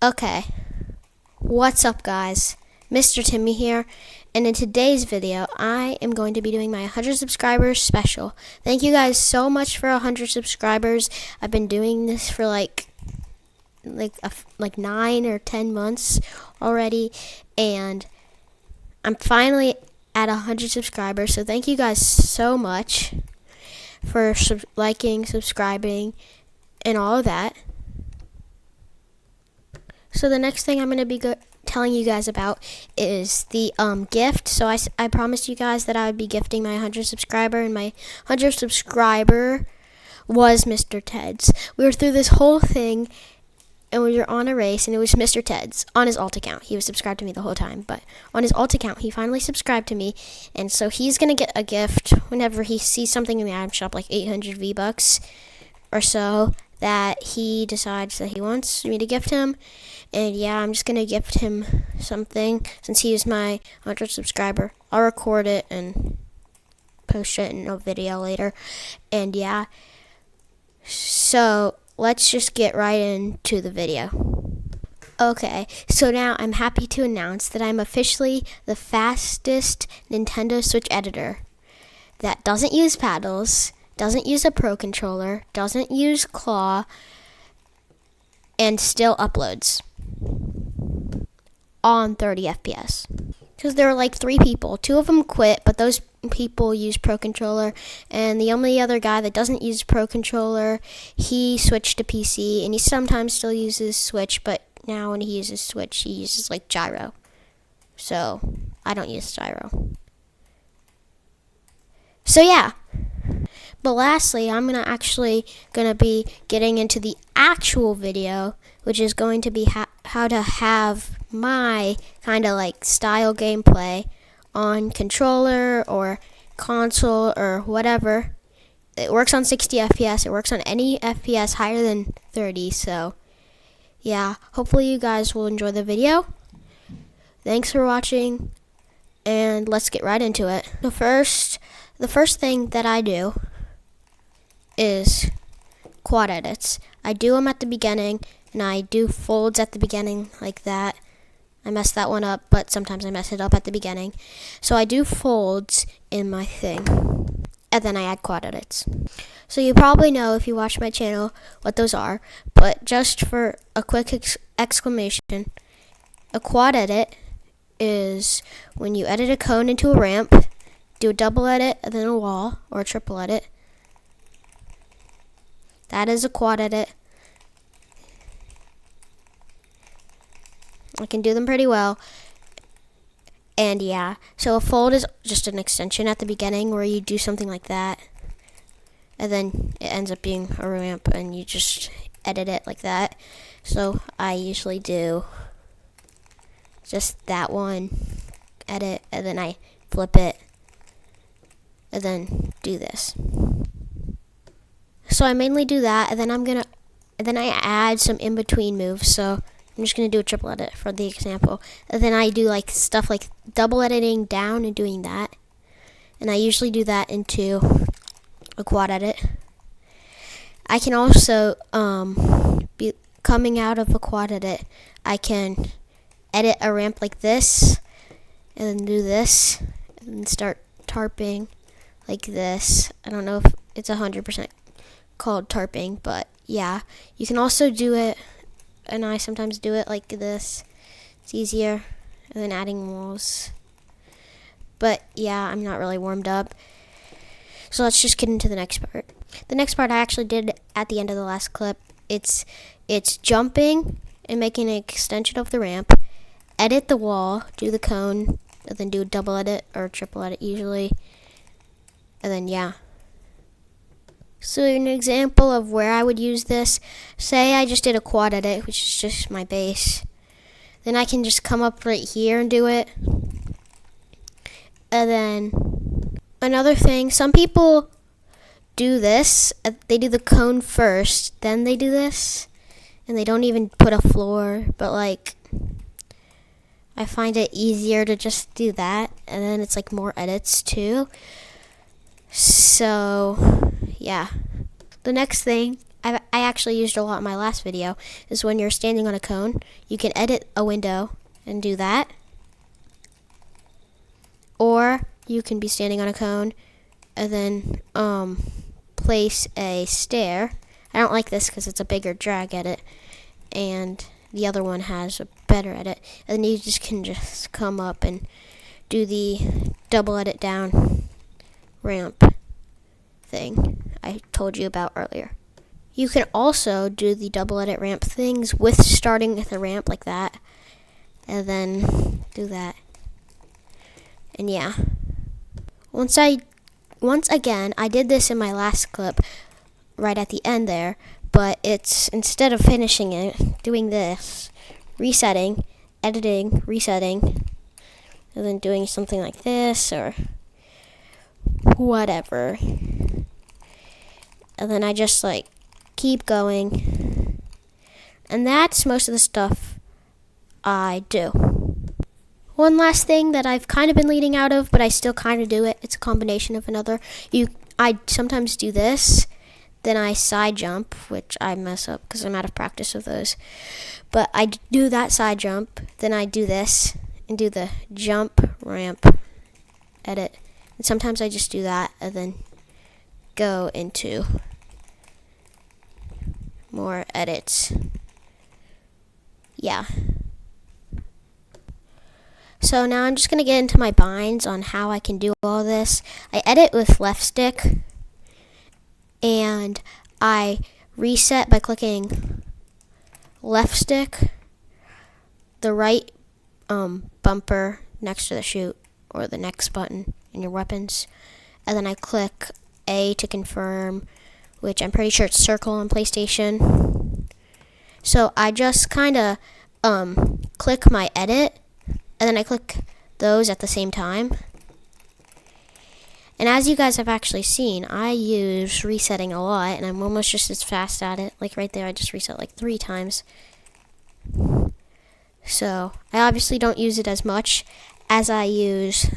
Okay, what's up guys? Mr. Timmy here, and in today's video, I am going to be doing my 100 subscribers special. Thank you guys so much for 100 subscribers. I've been doing this for like 9 or 10 months already, and I'm finally at 100 subscribers, so thank you guys so much for liking, subscribing, and all of that. So the next thing I'm going to be telling you guys about is the gift. So I promised you guys that I would be gifting my 100 subscriber, and my 100 subscriber was Mr. Ted's. We were through this whole thing, and we were on a race, and it was Mr. Ted's on his alt account. He was subscribed to me the whole time, but on his alt account, he finally subscribed to me, and so he's going to get a gift whenever he sees something in the item shop, like 800 V-Bucks or so, that he decides that he wants me to gift him. And yeah, I'm just going to gift him something since he is my 100 subscriber. I'll record it and post it in a video later. And yeah, so let's just get right into the video. Okay, so now I'm happy to announce that I'm officially the fastest Nintendo Switch editor that doesn't use paddles, doesn't use a Pro Controller, doesn't use Claw, and still uploads on 30 FPS. Because there were like 3 people. 2 of them quit, but those people use Pro Controller, and the only other guy that doesn't use Pro Controller, he switched to PC, and he sometimes still uses Switch, but now when he uses Switch, he uses like gyro. So I don't use gyro. So yeah. But lastly, I'm actually gonna be getting into the actual video, which is going to be how to have my kind of like style gameplay on controller or console or whatever. It works on 60 FPS. It works on any FPS higher than 30. So yeah, hopefully you guys will enjoy the video. Thanks for watching, and let's get right into it. The first thing that I do is quad edits. I do them at the beginning, and I do folds at the beginning like that. I messed that one up, but sometimes I mess it up at the beginning. So I do folds in my thing, and then I add quad edits. So you probably know if you watch my channel what those are, but just for a quick exclamation, a quad edit is when you edit a cone into a ramp, do a double edit and then a wall, or a triple edit. That is a quad edit. I can do them pretty well. And yeah, so a fold is just an extension at the beginning where you do something like that, and then it ends up being a ramp and you just edit it like that. So I usually do just that one, edit, and then I flip it, and then do this. So I mainly do that, and then I add some in-between moves. So I'm just gonna do a triple edit for the example, and then I do like stuff like double editing down and doing that, and I usually do that into a quad edit. I can also be coming out of a quad edit, I can edit a ramp like this, and then do this, and then start tarping like this. I don't know if it's 100% called tarping, but yeah, you can also do it, and I sometimes do it like this. It's easier, and then adding walls. But yeah, I'm not really warmed up, so let's just get into the next part. The next part I actually did at the end of the last clip. It's jumping and making an extension of the ramp, edit the wall, do the cone, and then do a double edit or a triple edit usually, and then yeah. So an example of where I would use this, say I just did a quad edit, which is just my base. Then I can just come up right here and do it. And then another thing, some people do this. They do the cone first, then they do this. And they don't even put a floor, but like, I find it easier to just do that. And then it's like more edits too. So yeah, the next thing I actually used a lot in my last video, is when you're standing on a cone, you can edit a window and do that. Or you can be standing on a cone and then place a stair. I don't like this because it's a bigger drag edit, and the other one has a better edit. And then you can just come up and do the double edit down ramp thing I told you about earlier. You can also do the double edit ramp things with starting with a ramp like that, and then do that. And yeah, once again, I did this in my last clip right at the end there, but it's, instead of finishing it, doing this, resetting, editing, resetting, and then doing something like this or whatever. And then I just like keep going. And that's most of the stuff I do. One last thing that I've kind of been leading out of, but I still kind of do it. It's a combination of another. I sometimes do this, then I side jump, which I mess up because I'm out of practice with those. But I do that side jump, then I do this and do the jump, ramp, edit. And sometimes I just do that and then go into more edits. Yeah. So now I'm just going to get into my binds on how I can do all this. I edit with left stick, and I reset by clicking left stick, the right bumper next to the shoot or the next button in your weapons, and then I click A to confirm, which I'm pretty sure it's circle on PlayStation. So I just kind of click my edit, and then I click those at the same time. And as you guys have actually seen, I use resetting a lot, and I'm almost just as fast at it. Like right there, I just reset like 3 times. So I obviously don't use it as much as I use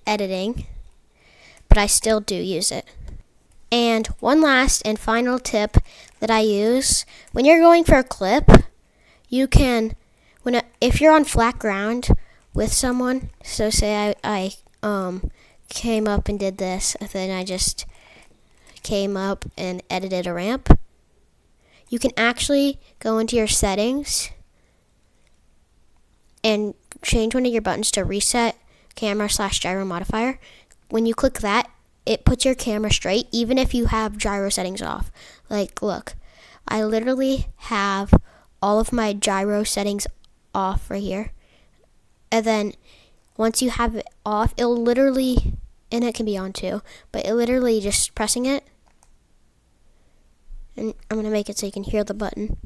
editing, but I still do use it. And one last and final tip that I use, when you're going for a clip, you can, if you're on flat ground with someone, so say I came up and did this, and then I just came up and edited a ramp, you can actually go into your settings and change one of your buttons to reset camera/gyro modifier. When you click that, it puts your camera straight, even if you have gyro settings off. Like, look, I literally have all of my gyro settings off right here. And then once you have it off, it'll literally, and it can be on too, but it literally just pressing it, and I'm going to make it so you can hear the button.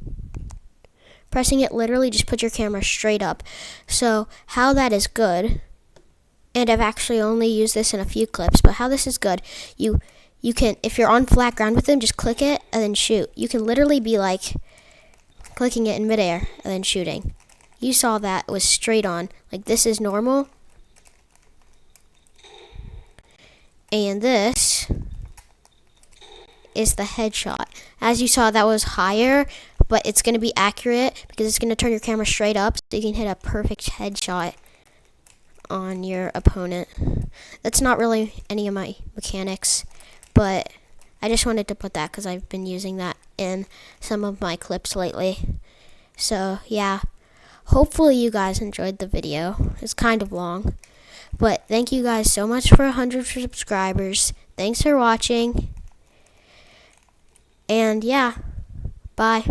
Pressing it literally just puts your camera straight up. So how that is good, and I've actually only used this in a few clips, but how this is good, you can, if you're on flat ground with them, just click it and then shoot. You can literally be like clicking it in midair and then shooting. You saw that it was straight on. Like, this is normal. And this is the headshot. As you saw, that was higher, but it's going to be accurate because it's going to turn your camera straight up so you can hit a perfect headshot on your opponent. That's not really any of my mechanics, but I just wanted to put that because I've been using that in some of my clips lately. So yeah, hopefully you guys enjoyed the video. It's kind of long, but thank you guys so much for 100 subscribers. Thanks for watching, and yeah, bye.